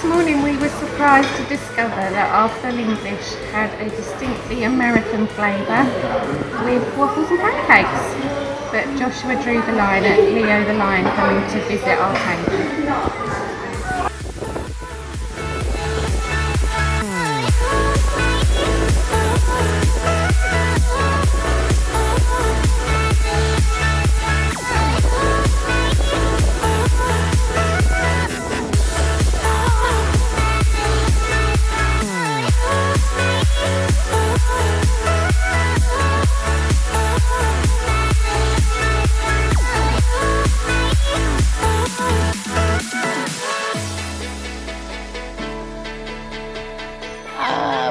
this morning we were surprised to discover that our full English had a distinctly American flavour with waffles and pancakes. But Joshua drew the line at Leo the Lion coming to visit our table.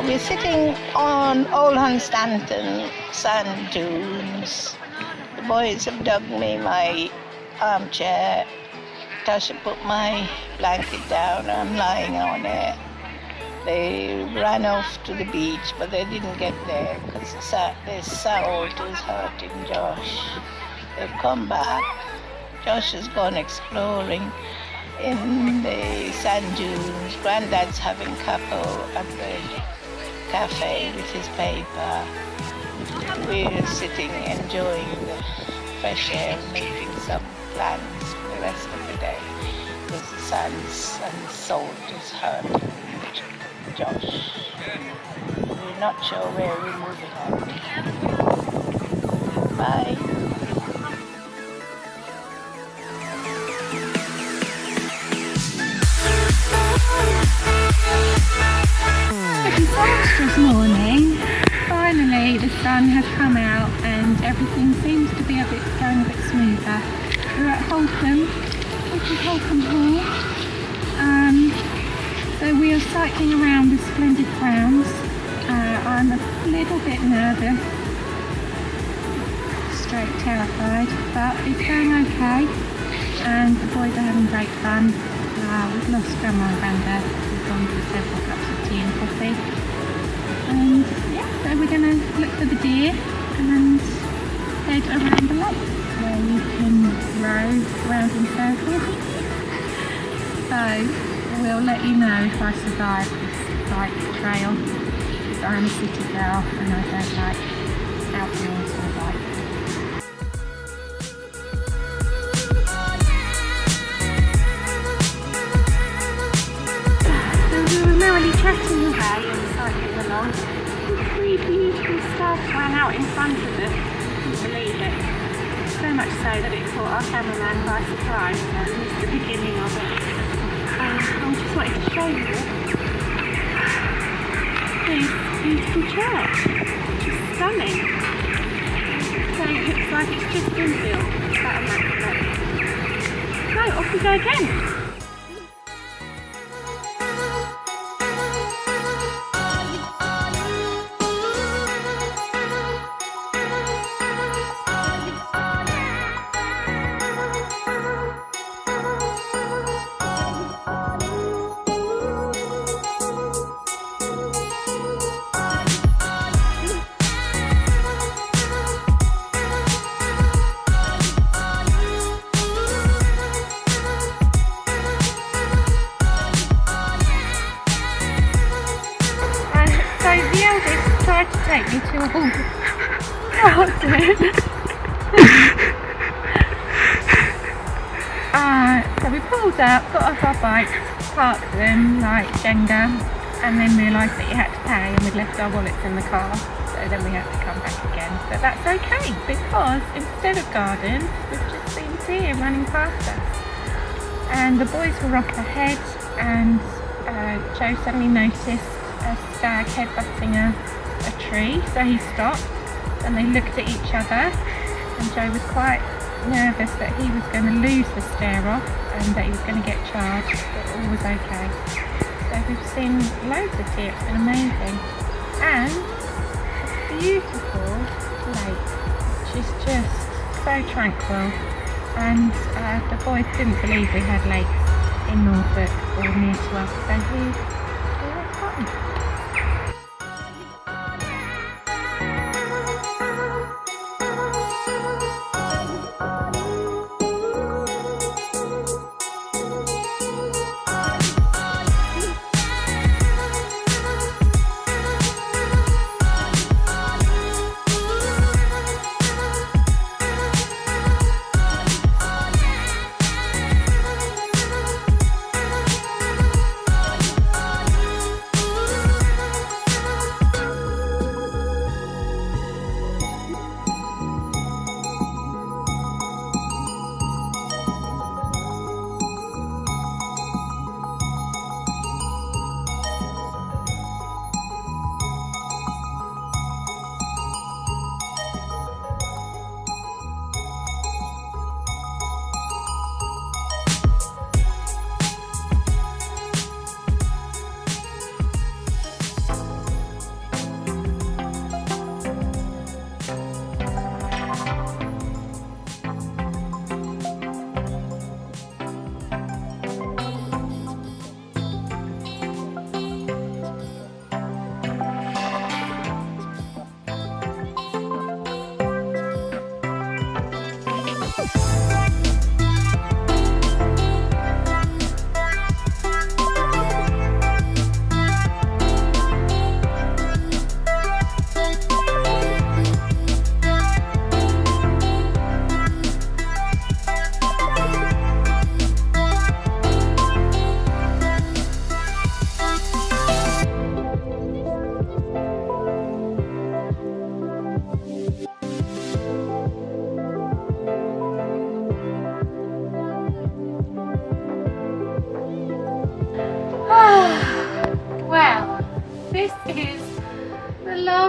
We're sitting on Old Hunstanton sand dunes. The boys have dug me my armchair. Natasha put my blanket down. I'm lying on it. They ran off to the beach, but they didn't get there because the salt is hurting Josh. They've come back. Josh has gone exploring in the sand dunes. Granddad's having capel at the cafe with his paper. We're sitting enjoying the fresh air and making some plans for the rest of the day because the sands and salt is hurting Josh. We're not sure where we're moving on. Bye. Disastrous morning. Finally the sun has come out and everything seems to be going a bit smoother. We're at Holkham, which is Holkham Hall. So we are cycling around the splendid grounds. I'm a little bit nervous, straight terrified, but it's going okay and the boys are having great fun. We've lost Grandma and Grandad. We've gone for several cups of tea and coffee. And yeah, so we're going to look for the deer and head around the lake where you can row around in circles. So we'll let you know if I survive this bike trail because I'm a city girl and I don't like outdoors or bike. Chatting away and cycling along. Three beautiful stuff ran out in front of us. Couldn't believe it. So much so that it caught our cameraman by surprise. That was the beginning of it. I just wanted to show you this beautiful church. It's stunning. So it looks like it's just been built. That immaculate. So off we go again. To take me to a haunted garden. So we pulled up, got off our bikes, parked them like Jenga, and then realised that you had to pay and we'd left our wallets in the car, so then we had to come back again. But that's okay because instead of gardens we've just seen deer running past us. And the boys were off ahead and Joe suddenly noticed a stag headbutting a tree, so he stopped and they looked at each other and Joe was quite nervous that he was going to lose the stare off and that he was going to get charged, but all was okay. So we've seen loads of deer, it's been amazing, and a beautiful lake which is just so tranquil, and the boys didn't believe we had lakes in Norfolk or near to us, so we had fun.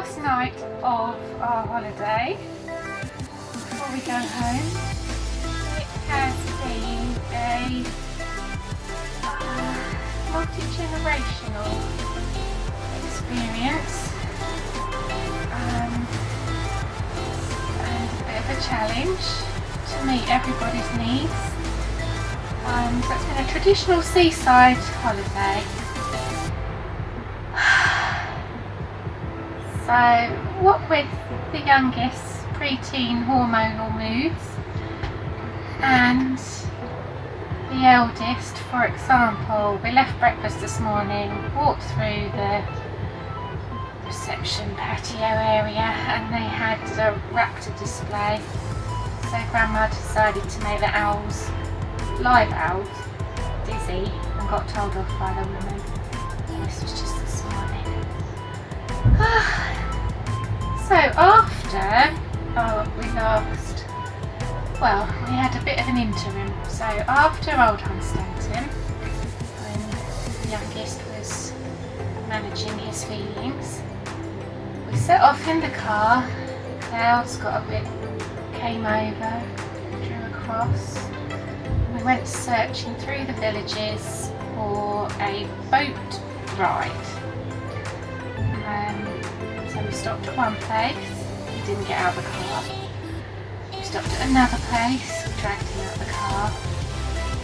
last night of our holiday before we go home. It has been a multi-generational experience and a bit of a challenge to meet everybody's needs. So it's been a traditional seaside holiday. So what with the youngest preteen hormonal moods and the eldest, for example, we left breakfast this morning, walked through the reception patio area and they had a raptor display. So Grandma decided to make the owls, live owls, dizzy and got told off by the woman. And this was just this morning. So after we had a bit of an interim. So after Old Hunstanton, when the youngest was managing his feelings, we set off in the car. The clouds came over, drew across. We went searching through the villages for a boat ride. So we stopped at one place, he didn't get out of the car. We stopped at another place, we dragged him out of the car.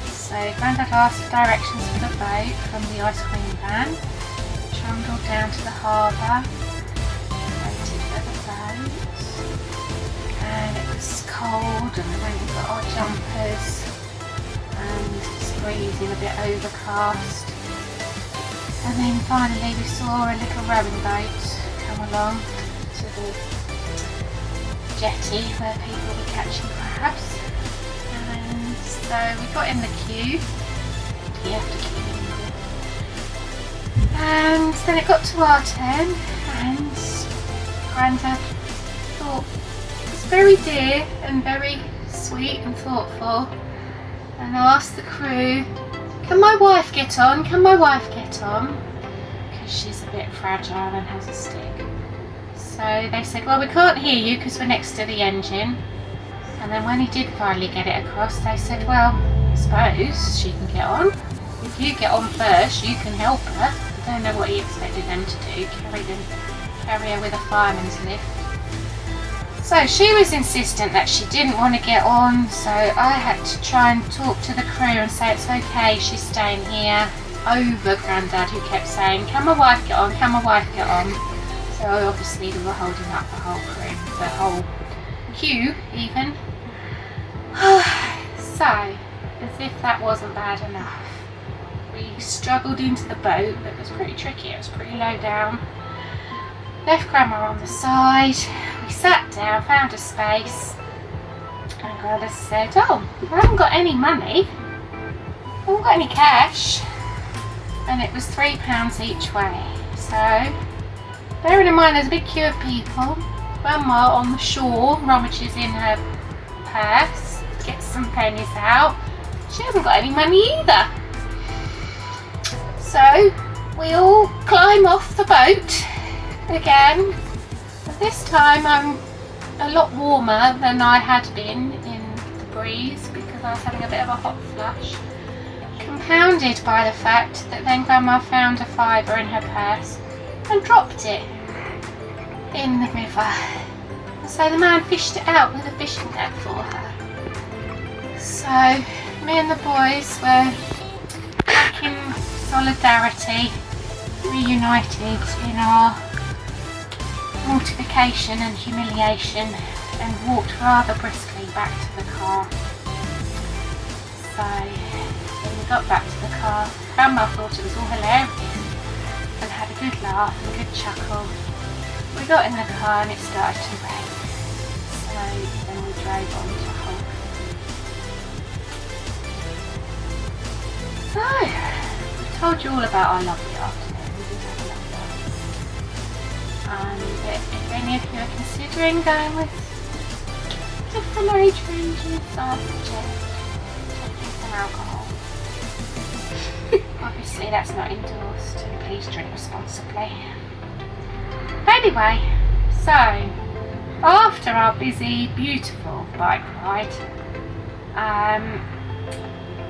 So Grandad asked for directions for the boat from the ice cream van, trundled down to the harbour, waited for the boat, and it was cold and we went and got our jumpers and it's freezing, a bit overcast. And then finally we saw a little rowing boat come along to the jetty where people were catching crabs. And so we got in the queue. You have to queue in. And then it got to our turn and Grandad thought it was very dear and very sweet and thoughtful and asked the crew, "Can my wife get on? Can my wife get on?" Because she's a bit fragile and has a stick. So they said, "Well, we can't hear you because we're next to the engine." And then when he did finally get it across, they said, "Well, I suppose she can get on. If you get on first, you can help her." I don't know what he expected them to do, carry her with a fireman's lift. So she was insistent that she didn't want to get on, so I had to try and talk to the crew and say it's okay, she's staying here, over Grandad who kept saying, "Can my wife get on? Can my wife get on?" So obviously we were holding up the whole crew, the whole queue even. So, as if that wasn't bad enough, we struggled into the boat. It was pretty tricky, it was pretty low down. Left Grandma on the side, we sat down, found a space, and Grandad said, "Oh, I haven't got any money, I haven't got any cash," and it was £3 each way. So, bearing in mind there's a big queue of people, Grandma on the shore rummages in her purse, gets some pennies out, she hasn't got any money either. So, we all climb off the boat again. This time I'm a lot warmer than I had been in the breeze because I was having a bit of a hot flush, compounded by the fact that then Grandma found a fiver in her purse and dropped it in the river. So the man fished it out with a fishing net for her. So me and the boys were back in solidarity, reunited in our mortification and humiliation, and walked rather briskly back to the car. So when we got back to the car, Grandma thought it was all hilarious and had a good laugh and a good chuckle. We got in the car and it started to rain, so then we drove on to Holkham. So, I've told you all about our lovely afternoon. And if any of you are considering going with different age ranges, I suggest taking some alcohol. Obviously that's not endorsed, and please drink responsibly. Anyway, So, after our busy, beautiful bike ride,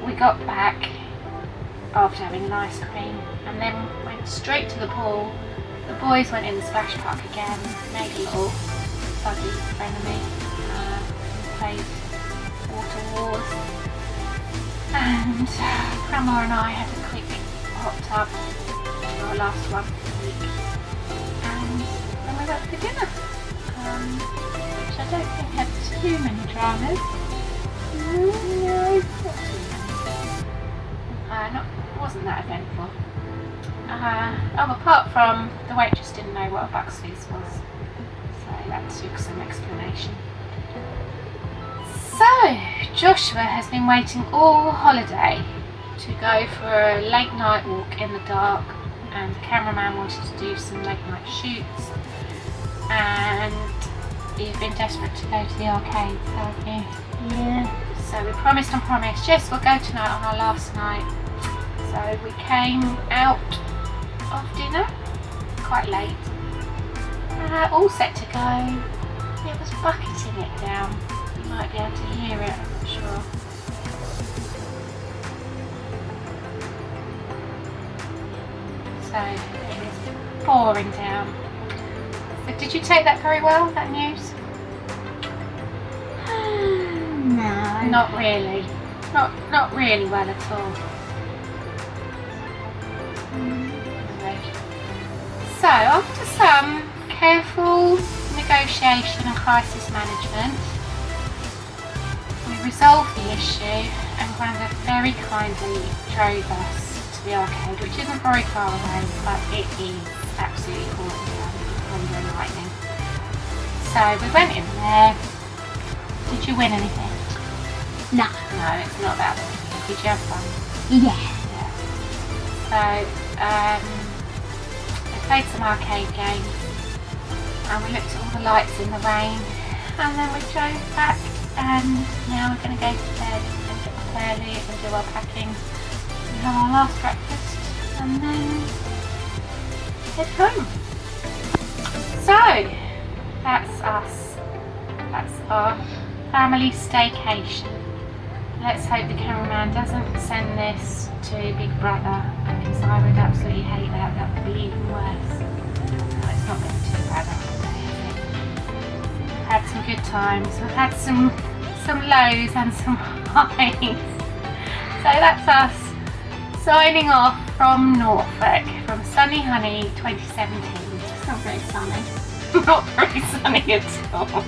we got back after having an ice cream and then went straight to the pool. The boys went in the splash park again, made a little fuzzy frenemy, played water wars, and Grandma and I had a quick hot tub for our last one for the week, and then we went for dinner, which I don't think had too many dramas. No, not too many. Wasn't that eventful. Apart from the waitress didn't know what a bucks fizz was, so that took some explanation. So Joshua has been waiting all holiday to go for a late night walk in the dark, and the cameraman wanted to do some late night shoots, and you've been desperate to go to the arcades, haven't you? Yeah. So we promised and promised, yes, we'll go tonight on our last night. So we came out of dinner quite late, all set to go. It was bucketing it down. You might be able to hear it, I'm not sure. So it is pouring down. So did you take that very well, that news? No. Not really. Not really well at all. So, after some careful negotiation and crisis management, we resolved the issue, and Granda very kindly drove us to the arcade, which isn't very far away, but it is absolutely pouring down with thunder and lightning. So we went in there. Did you win anything? No. No, it's not about winning. Did you have fun? Yeah. So, we played some arcade games, and we looked at all the lights in the rain, and then we drove back, and now we're going to go to bed and get up early and do our packing and have our last breakfast, and then head home. So, that's us. That's our family staycation. Let's hope the cameraman doesn't send this to Big Brother, because I would absolutely hate that. That would be even worse. No, it's not been too bad after today, is it? We've had some good times. We've had some lows and some highs. So that's us signing off from Norfolk, from Sunny Honey 2017. It's not very sunny. Not very sunny at all.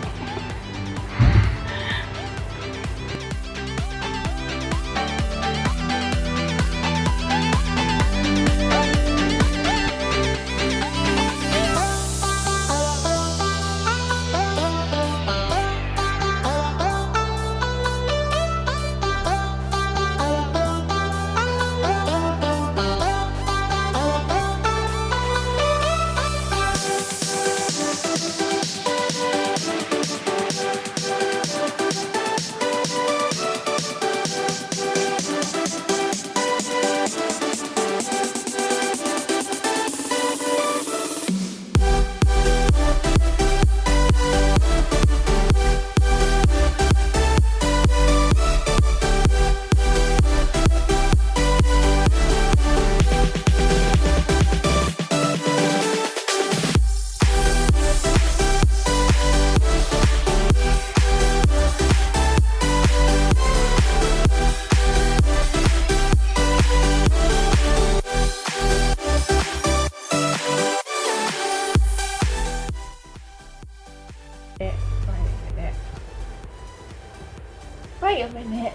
Wait a minute.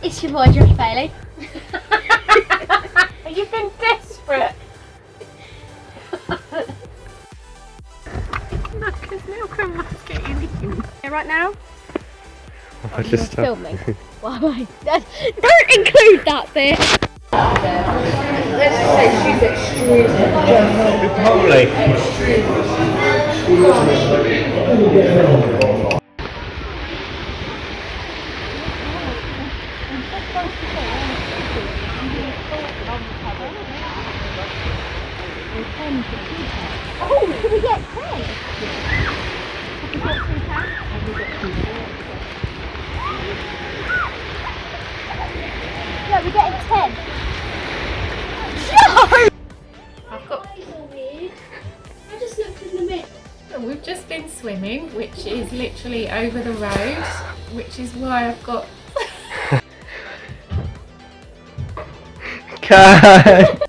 It's your boy Josh Bailey. You've been desperate. Look, there's little grandma's getting in. Right now? I just Filming. Why am I? Don't include that bit. Let's say she's extremely Or 10 for 2 pets. Oh, can we get 10? Have we got 2 pets? Have we got 2 pets? Yeah, we're getting 10. No! I've got. So weird. I just looked in the mirror. We've just been swimming, which is literally over the road, which is why I've got. Cat!